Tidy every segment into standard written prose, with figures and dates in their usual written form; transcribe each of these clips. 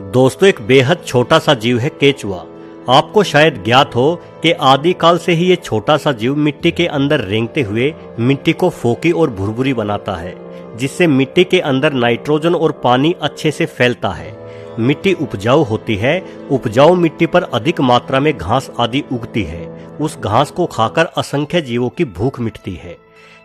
दोस्तों, एक बेहद छोटा सा जीव है केचुआ। आपको शायद ज्ञात हो कि आदिकाल से ही ये छोटा सा जीव मिट्टी के अंदर रेंगते हुए मिट्टी को फोकी और भुरभुरी बनाता है, जिससे मिट्टी के अंदर नाइट्रोजन और पानी अच्छे से फैलता है। मिट्टी उपजाऊ होती है। उपजाऊ मिट्टी पर अधिक मात्रा में घास आदि उगती है। उस घास को खाकर असंख्य जीवों की भूख मिटती है।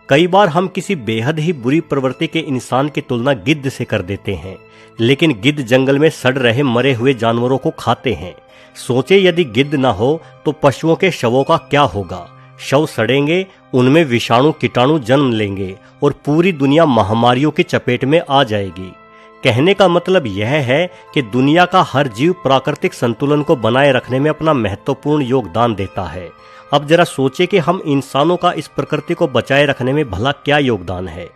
कई बार हम किसी बेहद ही बुरी प्रवृत्ति के इंसान की तुलना गिद्ध से कर देते हैं, लेकिन गिद्ध जंगल में सड़ रहे मरे हुए जानवरों को खाते हैं। सोचे यदि गिद्ध ना हो तो पशुओं के शवों का क्या होगा। शव सड़ेंगे, उनमें विषाणु कीटाणु जन्म लेंगे और पूरी दुनिया महामारियों की चपेट में आ जाएगी। कहने का मतलब यह है कि दुनिया का हर जीव प्राकृतिक संतुलन को बनाए रखने में अपना महत्वपूर्ण योगदान देता है। अब जरा सोचे कि हम इंसानों का इस प्रकृति को बचाए रखने में भला क्या योगदान है।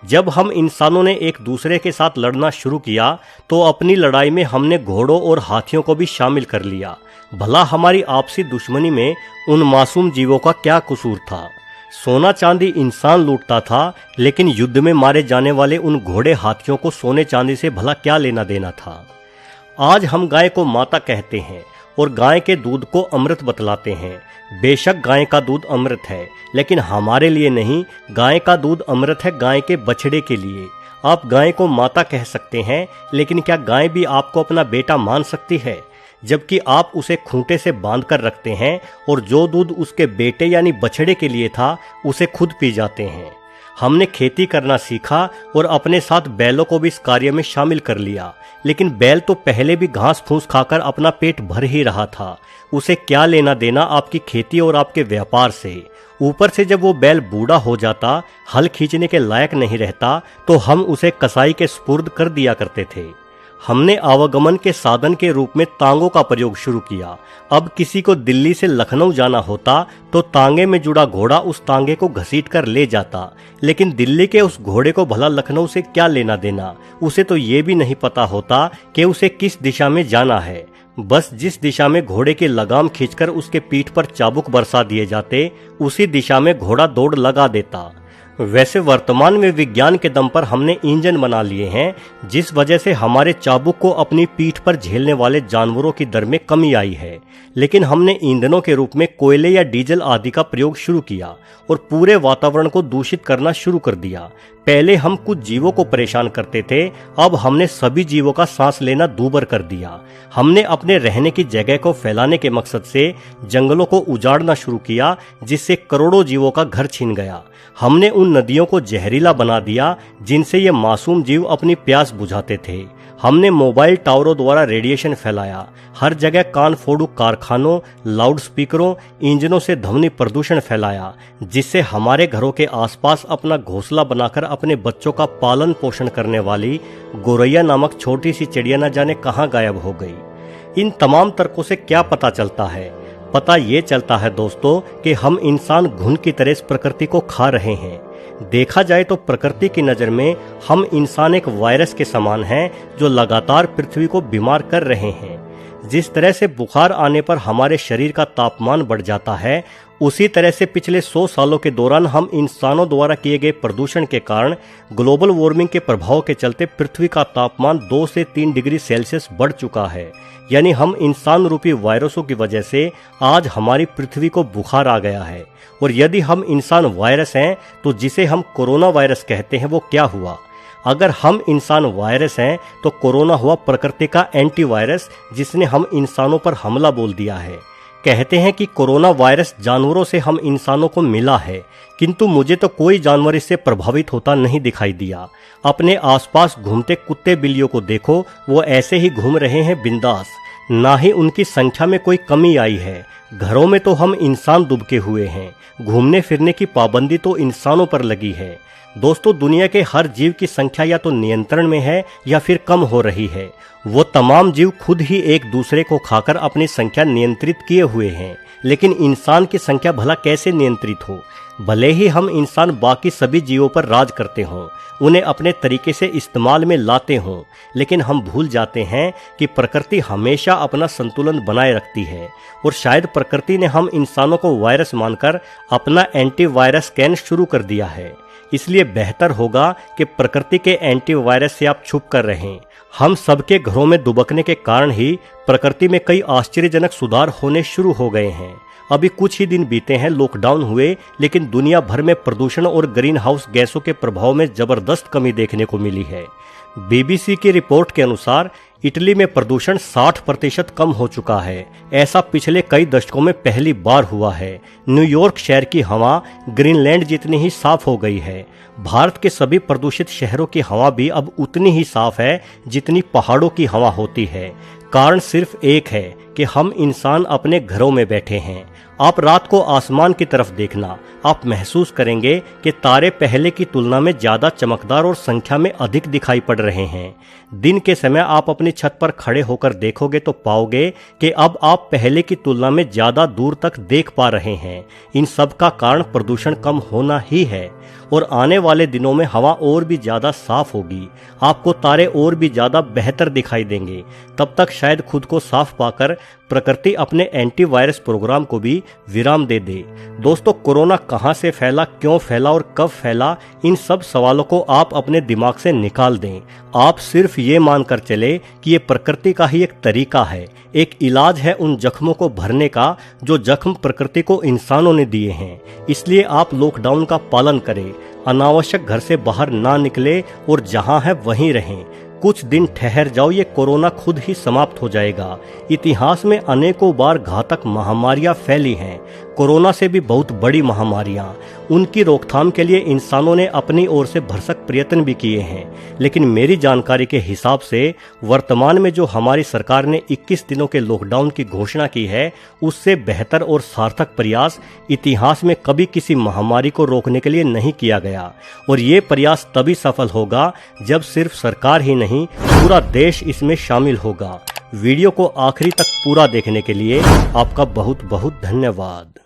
जब हम इंसानों ने एक दूसरे के साथ लड़ना शुरू किया तो अपनी लड़ाई में हमने घोड़ों और हाथियों को भी शामिल कर लिया। भला हमारी आपसी दुश्मनी में उन मासूम जीवों का क्या कसूर था। सोना चांदी इंसान लूटता था, लेकिन युद्ध में मारे जाने वाले उन घोड़े हाथियों को सोने चांदी से भला क्या लेना देना था। आज हम गाय को माता कहते हैं और गाय के दूध को अमृत बतलाते हैं। बेशक गाय का दूध अमृत है, लेकिन हमारे लिए नहीं। गाय का दूध अमृत है गाय के बछड़े के लिए। आप गाय को माता कह सकते हैं, लेकिन क्या गाय भी आपको अपना बेटा मान सकती है, जबकि आप उसे खूंटे से बांध कर रखते हैं और जो दूध उसके बेटे यानी बछड़े के लिए था उसे खुद पी जाते हैं। हमने खेती करना सीखा और अपने साथ बैलों को भी इस कार्य में शामिल कर लिया, लेकिन बैल तो पहले भी घास फूस खाकर अपना पेट भर ही रहा था। उसे क्या लेना देना आपकी खेती और आपके व्यापार से। ऊपर से जब वो बैल बूढ़ा हो जाता, हल खींचने के लायक नहीं रहता, तो हम उसे कसाई के सुपुर्द कर दिया करते थे। हमने आवागमन के साधन के रूप में तांगों का प्रयोग शुरू किया। अब किसी को दिल्ली से लखनऊ जाना होता तो तांगे में जुड़ा घोड़ा उस तांगे को घसीट कर ले जाता, लेकिन दिल्ली के उस घोड़े को भला लखनऊ से क्या लेना देना। उसे तो ये भी नहीं पता होता कि उसे किस दिशा में जाना है। बस जिस दिशा में घोड़े की लगाम खींचकर उसके पीठ पर चाबुक बरसा दिए जाते, उसी दिशा में घोड़ा दौड़ लगा देता। वैसे वर्तमान में विज्ञान के दम पर हमने इंजन बना लिए हैं, जिस वजह से हमारे चाबुक को अपनी पीठ पर झेलने वाले जानवरों की दर में कमी आई है। लेकिन हमने ईंधनों के रूप में कोयले या डीजल आदि का प्रयोग शुरू किया और पूरे वातावरण को दूषित करना शुरू कर दिया। पहले हम कुछ जीवों को परेशान करते थे, अब हमने सभी जीवों का सांस लेना दूभर कर दिया। हमने अपने रहने की जगह को फैलाने के मकसद से जंगलों को उजाड़ना शुरू किया, जिससे करोड़ों जीवों का घर छिन गया। हमने उन नदियों को जहरीला बना दिया जिनसे ये मासूम जीव अपनी प्यास बुझाते थे। हमने मोबाइल टावरों द्वारा रेडिएशन फैलाया। हर जगह कान फोड़ू कारखानों, लाउड स्पीकरों, इंजनों से ध्वनि प्रदूषण फैलाया, जिससे हमारे घरों के आसपास अपना घोंसला बनाकर अपने बच्चों का पालन पोषण करने वाली गोरैया नामक छोटी सी चिड़िया न जाने कहाँ गायब हो गई। इन तमाम तर्कों से क्या पता चलता है? पता ये चलता है दोस्तों कि हम इंसान घुन की तरह इस प्रकृति को खा रहे हैं। देखा जाए तो प्रकृति की नज़र में हम इंसान एक वायरस के समान हैं, जो लगातार पृथ्वी को बीमार कर रहे हैं। जिस तरह से बुखार आने पर हमारे शरीर का तापमान बढ़ जाता है, उसी तरह से पिछले 100 सालों के दौरान हम इंसानों द्वारा किए गए प्रदूषण के कारण ग्लोबल वार्मिंग के प्रभाव के चलते पृथ्वी का तापमान 2 से 3 डिग्री सेल्सियस बढ़ चुका है। यानी हम इंसान रूपी वायरसों की वजह से आज हमारी पृथ्वी को बुखार आ गया है। और यदि हम इंसान वायरस हैं तो जिसे हम कोरोना वायरस कहते हैं वो क्या हुआ? अगर हम इंसान वायरस हैं तो कोरोना हुआ प्रकृति का एंटीवायरस, जिसने हम इंसानों पर हमला बोल दिया है। कहते हैं कि कोरोना वायरस जानवरों से हम इंसानों को मिला है, किंतु मुझे तो कोई जानवर इससे प्रभावित होता नहीं दिखाई दिया। अपने आसपास घूमते कुत्ते बिल्लियों को देखो, वो ऐसे ही घूम रहे हैं बिंदास। ना ही उनकी संख्या में कोई कमी आई है। घरों में तो हम इंसान दुबके हुए हैं। घूमने फिरने की पाबंदी तो इंसानों पर लगी है। दोस्तों, दुनिया के हर जीव की संख्या या तो नियंत्रण में है या फिर कम हो रही है। वो तमाम जीव खुद ही एक दूसरे को खाकर अपनी संख्या नियंत्रित किए हुए हैं, लेकिन इंसान की संख्या भला कैसे नियंत्रित हो? भले ही हम इंसान बाकी सभी जीवों पर राज करते हों, उन्हें अपने तरीके से इस्तेमाल में लाते हों, लेकिन हम भूल जाते हैं कि प्रकृति हमेशा अपना संतुलन बनाए रखती है। और शायद प्रकृति ने हम इंसानों को वायरस मानकर अपना एंटीवायरस स्कैन शुरू कर दिया है। इसलिए बेहतर होगा कि प्रकृति के एंटीवायरस से आप छुप कर रहें। हम सबके घरों में दुबकने के कारण ही प्रकृति में कई आश्चर्यजनक सुधार होने शुरू हो गए हैं। अभी कुछ ही दिन बीते हैं लॉकडाउन हुए, लेकिन दुनिया भर में प्रदूषण और ग्रीन हाउस गैसों के प्रभाव में जबरदस्त कमी देखने को मिली है। बीबीसी की रिपोर्ट के अनुसार इटली में प्रदूषण 60% कम हो चुका है। ऐसा पिछले कई दशकों में पहली बार हुआ है। न्यूयॉर्क शहर की हवा ग्रीनलैंड जितनी ही साफ हो गई है। भारत के सभी प्रदूषित शहरों की हवा भी अब उतनी ही साफ है जितनी पहाड़ों की हवा होती है। कारण सिर्फ एक है कि हम इंसान अपने घरों में बैठे हैं। आप रात को आसमान की तरफ देखना, आप महसूस करेंगे कि तारे पहले की तुलना में ज्यादा चमकदार और संख्या में अधिक दिखाई पड़ रहे हैं। दिन के समय आप अपनी छत पर खड़े होकर देखोगे तो पाओगे कि अब आप पहले की तुलना में ज्यादा दूर तक देख पा रहे हैं। इन सब का कारण प्रदूषण कम होना ही है और आने वाले दिनों में हवा और भी ज्यादा साफ होगी। आपको तारे और भी ज्यादा बेहतर दिखाई देंगे। तब तक शायद खुद को साफ पाकर प्रकृति अपने एंटीवायरस प्रोग्राम को भी विराम दे दे। दोस्तों, कोरोना कहां से फैला, क्यों फैला और कब फैला, इन सब सवालों को आप अपने दिमाग से निकाल दें। आप सिर्फ ये मानकर चले कि ये प्रकृति का ही एक तरीका है, एक इलाज है उन जख्मों को भरने का जो जख्म प्रकृति को इंसानों ने दिए हैं। इसलिए आप लॉकडाउन का पालन करें, अनावश्यक घर से बाहर ना निकले और जहां है वहीं रहें। कुछ दिन ठहर जाओ, ये कोरोना खुद ही समाप्त हो जाएगा। इतिहास में अनेकों बार घातक महामारियां फैली हैं, कोरोना से भी बहुत बड़ी महामारियां। उनकी रोकथाम के लिए इंसानों ने अपनी ओर से भरसक प्रयत्न भी किए हैं, लेकिन मेरी जानकारी के हिसाब से वर्तमान में जो हमारी सरकार ने 21 दिनों के लॉकडाउन की घोषणा की है, उससे बेहतर और सार्थक प्रयास इतिहास में कभी किसी महामारी को रोकने के लिए नहीं किया गया। और ये प्रयास तभी सफल होगा जब सिर्फ सरकार ही नहीं, पूरा देश इसमें शामिल होगा। वीडियो को आखिरी तक पूरा देखने के लिए आपका बहुत बहुत धन्यवाद।